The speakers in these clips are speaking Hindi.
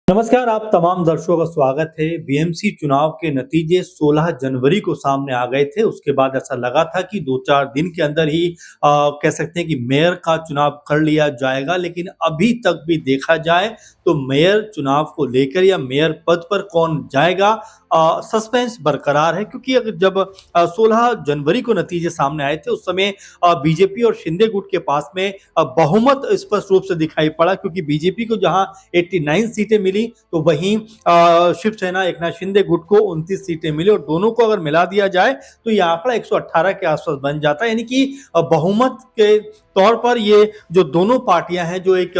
नमस्कार, आप तमाम दर्शकों का स्वागत है। बीएमसी चुनाव के नतीजे 16 जनवरी को सामने आ गए थे। उसके बाद ऐसा लगा था कि 2-4 दिन के अंदर ही कह सकते हैं कि मेयर का चुनाव कर लिया जाएगा, लेकिन अभी तक भी देखा जाए तो मेयर चुनाव को लेकर या मेयर पद पर कौन जाएगा, सस्पेंस बरकरार है। क्योंकि अगर जब 16 जनवरी को नतीजे सामने आए थे, उस समय बीजेपी और शिंदे गुट के पास में बहुमत स्पष्ट रूप से दिखाई पड़ा, क्योंकि बीजेपी को जहां 89 सीटें मिली तो वहीं शिवसेना एकनाथ शिंदे गुट को 29 सीटें मिली, और दोनों को अगर मिला दिया जाए तो ये आंकड़ा 118 के आसपास बन जाता है। यानी कि बहुमत के तौर पर ये जो दोनों पार्टियां हैं, जो एक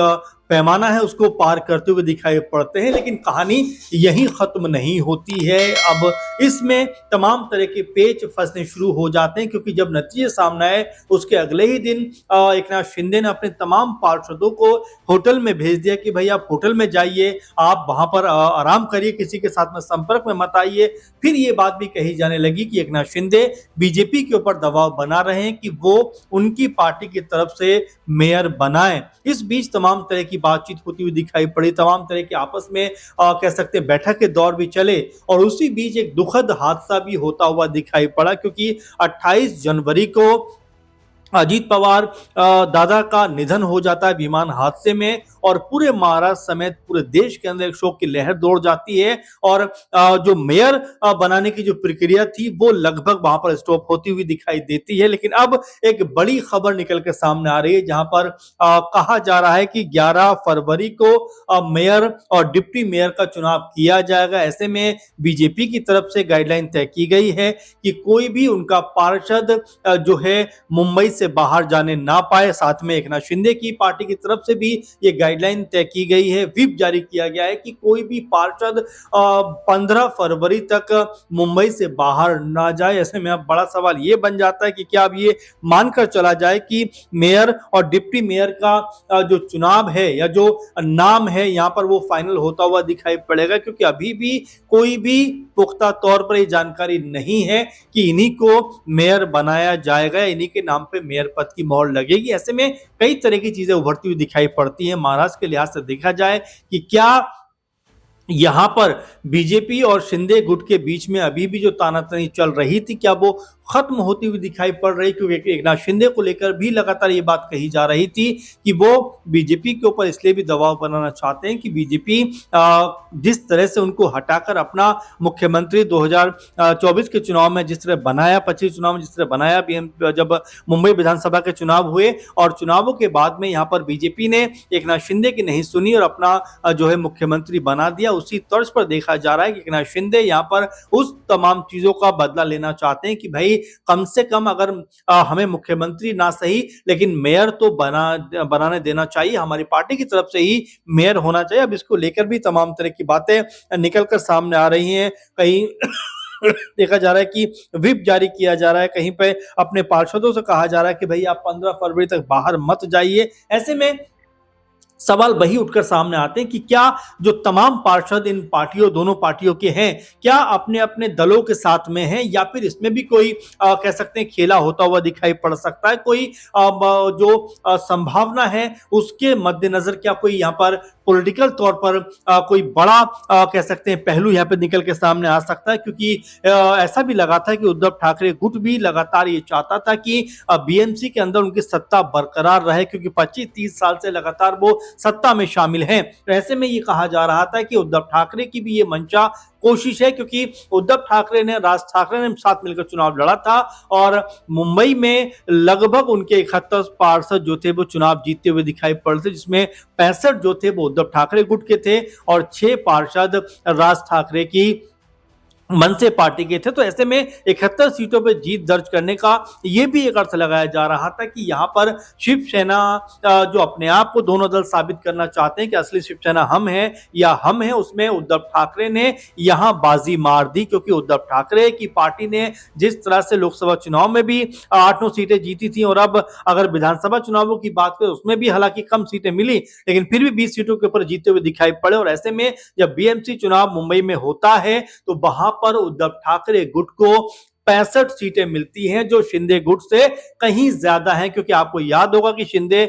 पैमाना है उसको पार करते हुए दिखाई पड़ते हैं। लेकिन कहानी यहीं खत्म नहीं होती है। अब इसमें तमाम तरह के पेच फंसने शुरू हो जाते हैं, क्योंकि जब नतीजे सामने आए उसके अगले ही दिन एकनाथ शिंदे ने अपने तमाम पार्षदों को होटल में भेज दिया कि भाई आप होटल में जाइए, आप वहां पर आराम करिए, किसी के साथ में संपर्क में मत आइए। फिर ये बात भी कही जाने लगी कि एकनाथ शिंदे बीजेपी के ऊपर दबाव बना रहे हैं कि वो उनकी पार्टी की तरफ से मेयर बनाएं। इस बीच तमाम तरह की बातचीत होती हुई दिखाई पड़ी, तमाम तरह के आपस में कह सकते हैं बैठक के दौर भी चले, और उसी बीच एक दुखद हादसा भी होता हुआ दिखाई पड़ा, क्योंकि 28 जनवरी को अजीत पवार दादा का निधन हो जाता है विमान हादसे में, और पूरे महाराष्ट्र समेत पूरे देश के अंदर एक शोक की लहर दौड़ जाती है। और जो मेयर बनाने की जो प्रक्रिया थी वो लगभग वहां पर स्टॉप होती हुई दिखाई देती है। लेकिन अब एक बड़ी खबर निकल के सामने आ रही है, जहां पर कहा जा रहा है कि 11 फरवरी को मेयर और डिप्टी मेयर का चुनाव किया जाएगा। ऐसे में बीजेपी की तरफ से गाइडलाइन तय की गई है कि कोई भी उनका पार्षद जो है मुंबई से बाहर जाने ना पाए। साथ में एकनाथ शिंदे की पार्टी की तरफ से भी ये गाइडलाइन तय की गई है, व्हिप जारी किया गया है कि कोई भी पार्षद 15 फरवरी तक मुंबई से बाहर ना जाए। ऐसे में अब बड़ा सवाल ये बन जाता है कि क्या अब ये मानकर चला जाए कि मेयर और डिप्टी मेयर का जो चुनाव है या जो नाम है यहाँ पर वो फाइनल होता हुआ दिखाई पड़ेगा, क्योंकि अभी भी कोई भी पुख्ता तौर पर ये जानकारी नहीं है कि इन्हीं को मेयर बनाया जाएगा, इन्हीं के नाम पे मेयर पद की मोहर लगेगी। ऐसे में कई तरह की चीजें उभरती हुई दिखाई पड़ती हैं। महाराष्ट्र के लिहाज से देखा जाए कि क्या यहां पर बीजेपी और शिंदे गुट के बीच में अभी भी जो तानातनी चल रही थी, क्या वो खत्म होती हुई दिखाई पड़ रही, क्योंकि एकनाथ शिंदे को लेकर भी लगातार ये बात कही जा रही थी कि वो बीजेपी के ऊपर इसलिए भी दबाव बनाना चाहते हैं कि बीजेपी जिस तरह से उनको हटाकर अपना मुख्यमंत्री 2024 के चुनाव में जिस तरह बनाया, 25 चुनाव में जिस तरह बनाया, जब मुंबई विधानसभा के चुनाव हुए और चुनावों के बाद में यहाँ पर बीजेपी ने एकनाथ शिंदे की नहीं सुनी और अपना जो है मुख्यमंत्री बना दिया। उसी तर्ज पर देखा जा रहा है कि एकनाथ शिंदे यहाँ पर उस तमाम चीजों का बदला लेना चाहते हैं कि भाई कम से कम अगर हमें मुख्यमंत्री ना सही लेकिन मेयर तो बनाने देना चाहिए, हमारी पार्टी की तरफ से ही मेयर होना चाहिए। अब इसको लेकर भी तमाम तरह की बातें निकलकर सामने आ रही हैं। कहीं देखा जा रहा है कि व्हिप जारी किया जा रहा है, कहीं पे अपने पार्षदों से कहा जा रहा है कि भाई आप 15 फरवरी तक बाहर मत जाइए। ऐसे में सवाल वही उठकर सामने आते हैं कि क्या जो तमाम पार्षद इन पार्टियों, दोनों पार्टियों के हैं, क्या अपने अपने दलों के साथ में हैं, या फिर इसमें भी कोई कह सकते हैं खेला होता हुआ दिखाई पड़ सकता है। कोई जो संभावना है उसके मद्देनजर क्या कोई यहाँ पर पॉलिटिकल तौर पर कोई बड़ा कह सकते हैं पहलू यहाँ पे निकल के सामने आ सकता है, क्योंकि ऐसा भी लगा था कि उद्धव ठाकरे गुट भी लगातार ये चाहता था कि बीएमसी के अंदर उनकी सत्ता बरकरार रहे, क्योंकि 25-30 साल से लगातार वो सत्ता में शामिल हैं। तो ऐसे में ये कहा जा रहा था कि उद्धव ठाकरे की भी ये मंशा कोशिश है, क्योंकि उद्धव ठाकरे ने, राज ठाकरे ने साथ मिलकर चुनाव लड़ा था और मुंबई में लगभग उनके 71 पार्षद जो थे वो चुनाव जीतते हुए दिखाई पड़ते, जिसमें 65 जो थे वो उद्धव ठाकरे गुट के थे और 6 पार्षद राज ठाकरे की मनसे पार्टी के थे। तो ऐसे में 71 सीटों पर जीत दर्ज करने का यह भी एक अर्थ लगाया जा रहा था कि यहां पर शिवसेना जो अपने आप को दोनों दल साबित करना चाहते हैं कि असली शिवसेना हम हैं या हम हैं, उसमें उद्धव ठाकरे ने यहां बाजी मार दी, क्योंकि उद्धव ठाकरे की पार्टी ने जिस तरह से लोकसभा चुनाव में भी 8-9 सीटें जीती थी, और अब अगर विधानसभा चुनावों की बात करें उसमें भी हालांकि कम सीटें मिली, लेकिन फिर भी 20 सीटों के ऊपर जीते हुए दिखाई पड़े। और ऐसे में जब बीएमसी चुनाव मुंबई में होता है तो वहां पर उद्धव ठाकरे गुट को 65 सीटें मिलती हैं, जो शिंदे गुट से कहीं ज्यादा हैं। क्योंकि आपको याद होगा कि शिंदे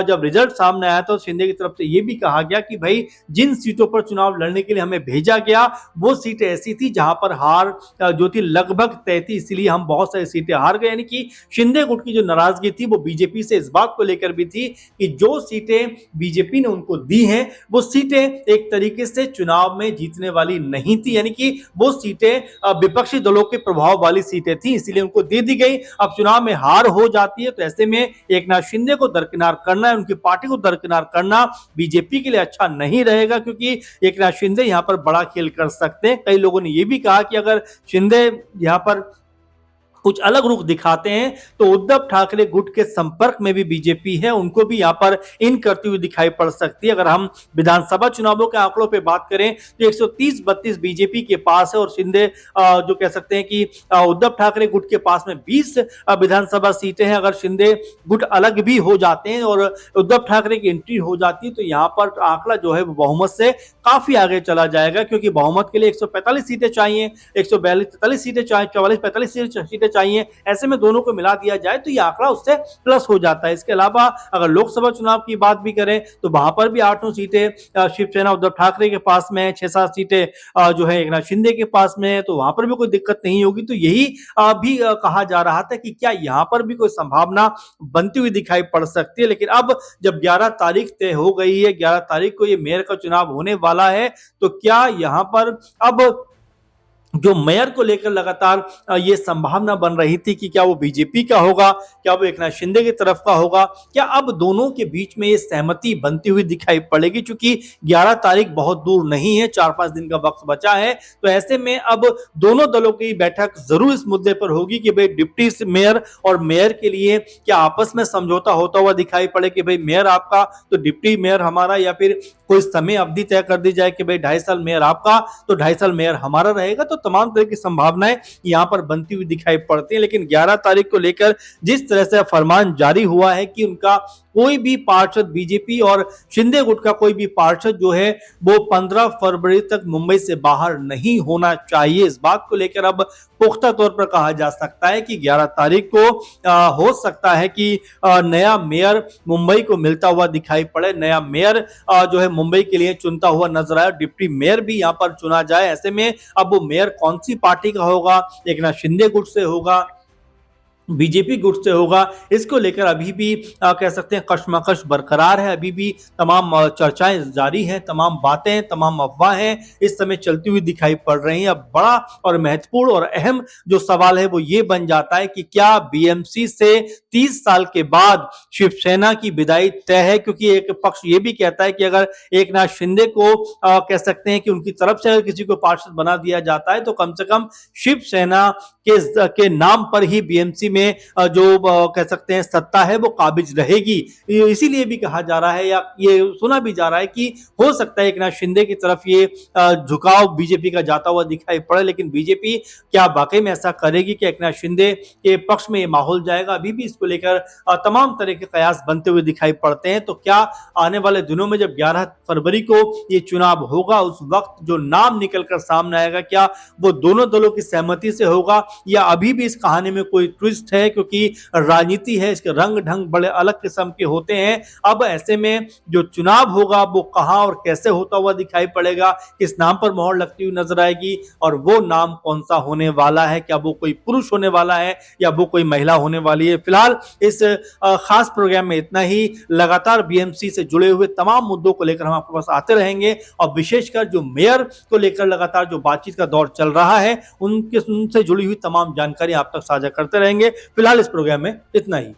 जब रिजल्ट सामने आया तो शिंदे की तरफ से यह भी कहा गया कि भाई जिन सीटों पर चुनाव लड़ने के लिए हमें भेजा गया वो सीटें ऐसी थी जहां पर हार जो थी लगभग तय थी, इसलिए हम बहुत सारी सीटें हार गए। यानी कि शिंदे गुट की जो नाराजगी थी वो बीजेपी से इस बात को लेकर भी थी कि जो सीटें बीजेपी ने उनको दी हैं वो सीटें एक तरीके से चुनाव में जीतने वाली नहीं थी, यानी कि वो सीटें विपक्षी दलों के प्रभाव वाली सीटें थी, इसीलिए उनको दे दी गई। अब चुनाव में हार हो जाती है तो ऐसे में एकनाथ शिंदे को दरकिनार करना है, उनकी पार्टी को दरकिनार करना बीजेपी के लिए अच्छा नहीं रहेगा, क्योंकि एकनाथ शिंदे यहां पर बड़ा खेल कर सकते हैं। कई लोगों ने यह भी कहा कि अगर शिंदे यहां पर कुछ अलग रुख दिखाते हैं तो उद्धव ठाकरे गुट के संपर्क में भी बीजेपी है, उनको भी यहां पर इन करती हुई दिखाई पड़ सकती है। अगर हम विधानसभा चुनावों के आंकड़ों पे बात करें तो 130-32 बीजेपी के पास है और शिंदे जो कह सकते हैं कि उद्धव ठाकरे गुट के पास में 20 विधानसभा सीटें हैं। अगर शिंदे गुट अलग भी हो जाते हैं और उद्धव ठाकरे की एंट्री हो जाती है तो यहां पर आंकड़ा जो है वो बहुमत से काफी आगे चला जाएगा, क्योंकि बहुमत के लिए 145 सीटें चाहिए, 142-43 सीटें चाहिए, 44-45 सीटें चाहिए। ऐसे में दोनों को मिला दिया जाए तो ये आंकड़ा उससे प्लस हो जाता है। इसके अलावा अगर लोकसभा चुनाव की बात भी करें तो वहां पर भी 8-9 सीटें शिवसेना उद्धव ठाकरे के पास में, 6-7 सीटें जो है एकनाथ शिंदे के पास में, तो वहां पर भी कोई दिक्कत नहीं होगी। तो यही भी कहा जा रहा था कि क्या यहां पर भी कोई संभावना बनती हुई दिखाई पड़ सकती है। लेकिन अब जब 11 तारीख तय हो गई है, 11 तारीख को ये मेयर का चुनाव होने वाला है, तो क्या यहां पर अब जो मेयर को लेकर लगातार ये संभावना बन रही थी कि क्या वो बीजेपी का होगा, क्या वो एकनाथ शिंदे की तरफ का होगा, क्या अब दोनों के बीच में ये सहमति बनती हुई दिखाई पड़ेगी। क्योंकि 11 तारीख बहुत दूर नहीं है, 4-5 दिन का वक्त बचा है, तो ऐसे में अब दोनों दलों की बैठक जरूर इस मुद्दे पर होगी कि भाई डिप्टी मेयर और मेयर के लिए क्या आपस में समझौता होता हुआ दिखाई पड़े कि भाई मेयर आपका तो डिप्टी मेयर हमारा, या फिर कोई समय अवधि तय कर दी जाए कि भाई 2.5 साल मेयर आपका तो 2.5 साल मेयर हमारा रहेगा। तो तमाम तरह की संभावनाएं यहां पर बनती हुई दिखाई पड़ती हैं। लेकिन 11 तारीख को लेकर जिस तरह से फरमान जारी हुआ है कि उनका कोई भी पार्षद, बीजेपी और शिंदे गुट का कोई भी पार्षद जो है वो 15 फरवरी तक मुंबई से बाहर नहीं होना चाहिए, इस बात को लेकर अब पुख्ता तौर पर कहा जा सकता है कि 11 तारीख को हो सकता है कि नया मेयर मुंबई को मिलता हुआ दिखाई पड़े, नया मेयर जो है मुंबई के लिए चुनता हुआ नजर आए, डिप्टी मेयर भी यहां पर चुना जाए। ऐसे में अब वो मेयर कौन सी पार्टी का होगा, एकनाथ शिंदे गुट से होगा, बीजेपी गुट से होगा, इसको लेकर अभी भी कह सकते हैं कशमकश बरकरार है। अभी भी तमाम चर्चाएं जारी हैं, तमाम बातें, तमाम अफवाहें इस समय चलती हुई दिखाई पड़ रही हैं। अब बड़ा और महत्वपूर्ण और अहम जो सवाल है वो ये बन जाता है कि क्या बीएमसी से 30 साल के बाद शिवसेना की विदाई तय है। क्योंकि एक पक्ष ये भी कहता है कि अगर एकनाथ शिंदे को कह सकते हैं कि उनकी तरफ से अगर किसी को पार्षद बना दिया जाता है तो कम से कम शिवसेना के नाम पर ही बीएमसी में जो कह सकते हैं सत्ता है वो काबिज रहेगी। इसीलिए भी कहा जा रहा है या ये सुना भी जा रहा है कि हो सकता है एकनाथ शिंदे की तरफ ये झुकाव बीजेपी का जाता हुआ दिखाई पड़े। लेकिन बीजेपी क्या वाकई में ऐसा करेगी कि एकनाथ शिंदे के पक्ष में ये माहौल जाएगा, अभी भी इसको लेकर तमाम तरह के कयास बनते हुए दिखाई पड़ते हैं। तो क्या आने वाले दिनों में जब 11 फरवरी को ये चुनाव होगा उस वक्त जो नाम निकलकर सामने आएगा क्या वो दोनों दलों की सहमति से होगा, या अभी भी इस कहानी में कोई ट्विस्ट है। क्योंकि राजनीति है, इसके रंग ढंग बड़े अलग किस्म के होते हैं। अब ऐसे में जो चुनाव होगा वो कहां और कैसे होता हुआ दिखाई पड़ेगा, किस नाम पर मोहर लगती हुई नजर आएगी और वो नाम कौन सा होने वाला है, क्या वो कोई पुरुष होने वाला है या वो कोई महिला होने वाली है। फिलहाल इस खास प्रोग्राम में इतना ही। लगातार बीएमसी से जुड़े हुए तमाम मुद्दों को लेकर हम आपके पास आते रहेंगे और विशेषकर जो मेयर को लेकर लगातार जो बातचीत का दौर चल रहा है उनसे जुड़ी हुई तमाम जानकारी आप तक साझा करते रहेंगे। फिलहाल इस प्रोग्राम में इतना ही।